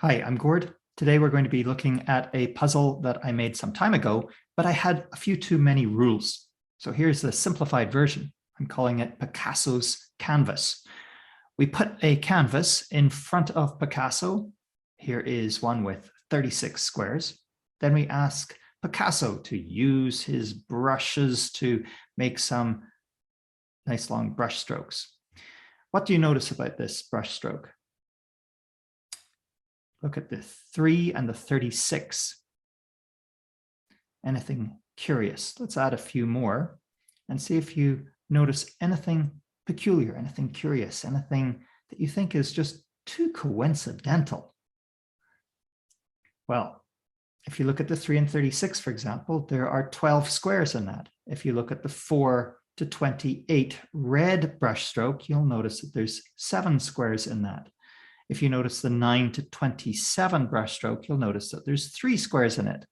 Hi, I'm Gord. Today we're going to be looking at a puzzle that I made some time ago, but I had a few too many rules. So here's the simplified version. I'm calling it Picasso's canvas. We put a canvas in front of Picasso. Here is one with 36 squares. Then we ask Picasso to use his brushes to make some nice long brush strokes. What do you notice about this brush stroke? Look at the 3 and the 36. Anything curious? Let's add a few more and see if you notice anything peculiar, anything curious, anything that you think is just too coincidental. Well, if you look at the 3 and 36, for example, there are 12 squares in that. If you look at the 4 to 28 red brush stroke, you'll notice that there's 7 squares in that. If you notice the 9 to 27 brushstroke, you'll notice that there's 3 squares in it.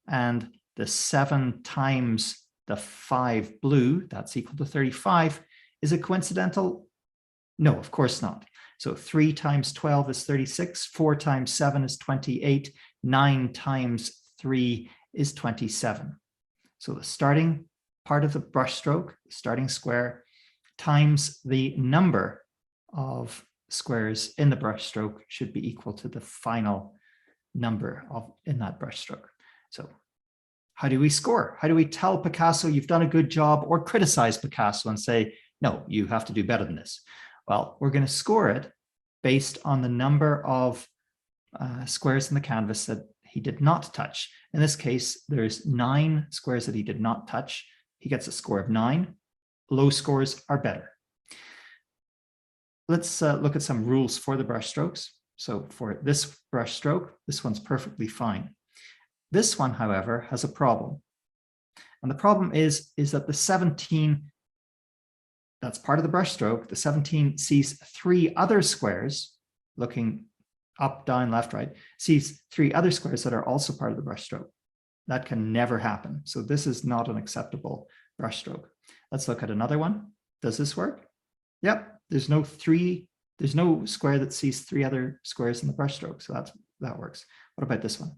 And the 7 times the 5 blue, that's equal to 35. Is it coincidental? No, of course not. So 3 times 12 is 36, 4 times 7 is 28, 9 times 3 is 27. So the starting part of the brushstroke, starting square, times the number of squares in the brushstroke should be equal to the final number in that brushstroke. So how do we score? How do we tell Picasso you've done a good job, or criticize Picasso and say, no, you have to do better than this? Well, we're going to score it based on the number of squares in the canvas that he did not touch. In this case, there's 9 squares that he did not touch. He gets a score of 9. Low scores are better. Let's look at some rules for the brush strokes. So for this brush stroke, this one's perfectly fine. This one, however, has a problem. And the problem is that the 17, that's part of the brush stroke, the 17 sees 3 other squares, looking up, down, left, right, sees 3 other squares that are also part of the brush stroke. That can never happen. So this is not an acceptable brush stroke. Let's look at another one. Does this work? Yep. There's no square that sees 3 other squares in the brushstroke, so that works. What about this one?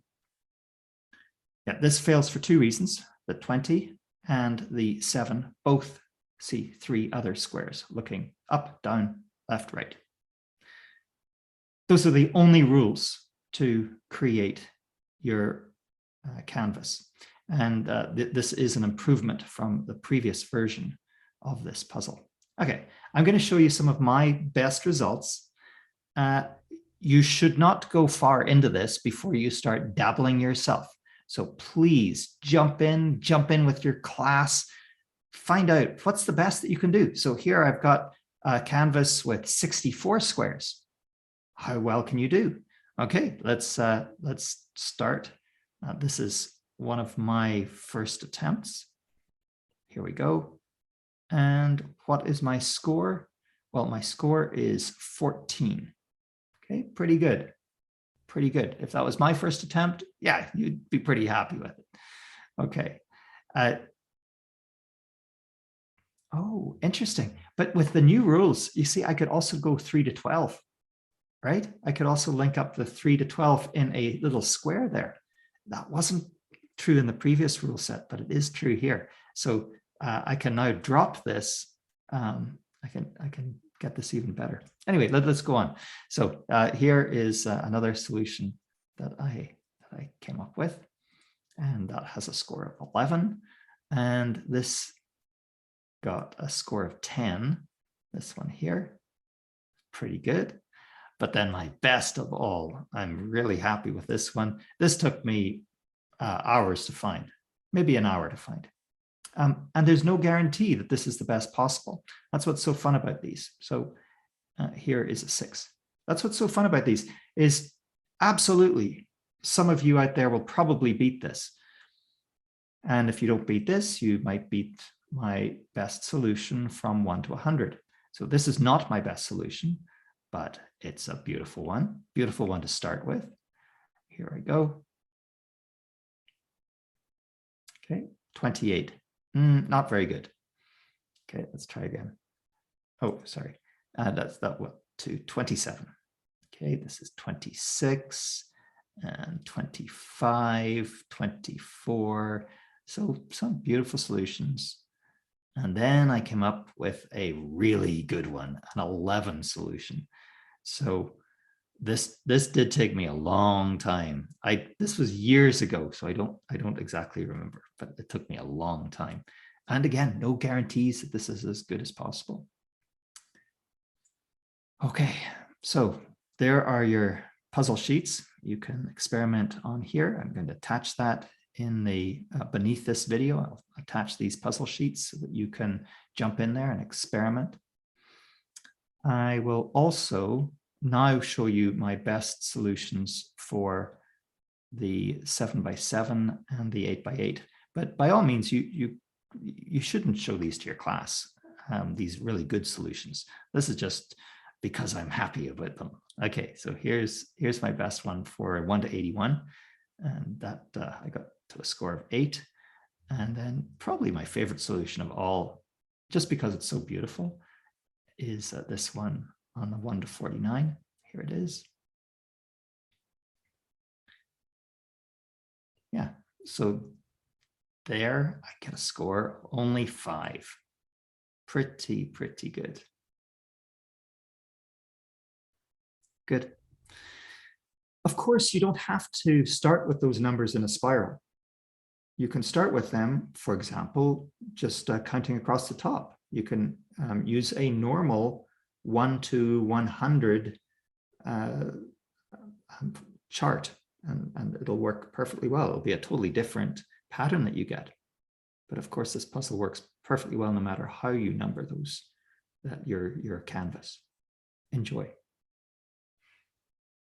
Yeah, this fails for 2 reasons. The 20 and the 7 both see 3 other squares looking up, down, left, right. Those are the only rules to create your canvas. And this is an improvement from the previous version of this puzzle. Okay, I'm going to show you some of my best results. You should not go far into this before you start dabbling yourself. So please jump in with your class, find out what's the best that you can do. So here I've got a canvas with 64 squares. How well can you do? Okay, let's start. This is one of my first attempts. Here we go. And what is my score? Well, my score is 14. Okay, pretty good. Pretty good. If that was my first attempt, yeah, you'd be pretty happy with it. Okay. Oh, interesting. But with the new rules, you see, I could also go 3 to 12, right? I could also link up the 3 to 12 in a little square there. That wasn't true in the previous rule set, but it is true here. So I can now drop this. I can get this even better. Anyway, let's go on. So here is another solution that I came up with, and that has a score of 11. And this got a score of 10. This one here, pretty good. But then my best of all, I'm really happy with this one. This took me hours to find, maybe an hour to find. And there's no guarantee that this is the best possible. That's what's so fun about these. So here is a 6. That's what's so fun about these, is absolutely some of you out there will probably beat this. And if you don't beat this, you might beat my best solution from 1 to 100. So this is not my best solution, but it's a beautiful one to start with. Here I go. Okay, 28. Not very good. Okay, let's try again. Oh, sorry. That to 27. Okay, this is 26 and 25, 24. So some beautiful solutions. And then I came up with a really good one, an 11 solution. So this did take me a long time. This was years ago, so I don't exactly remember, but it took me a long time. And again, no guarantees that this is as good as possible. Okay, so there are your puzzle sheets. You can experiment on here. I'm going to attach that in the beneath this video. I'll attach these puzzle sheets so that you can jump in there and experiment. I will also now show you my best solutions for the 7x7 and the 8x8. But by all means, you shouldn't show these to your class, these really good solutions. This is just because I'm happy about them. Okay, so here's my best one for 1 to 81. And that I got to a score of 8. And then probably my favorite solution of all, just because it's so beautiful, is this one on the 1 to 49. Here it is. Yeah, so there I get a score only 5. Pretty good. Good. Of course, you don't have to start with those numbers in a spiral. You can start with them, for example, just counting across the top. You can use a normal 1 to 100 chart, and it'll work perfectly well. It'll be a totally different pattern that you get. But of course, this puzzle works perfectly well no matter how you number those, your canvas. Enjoy.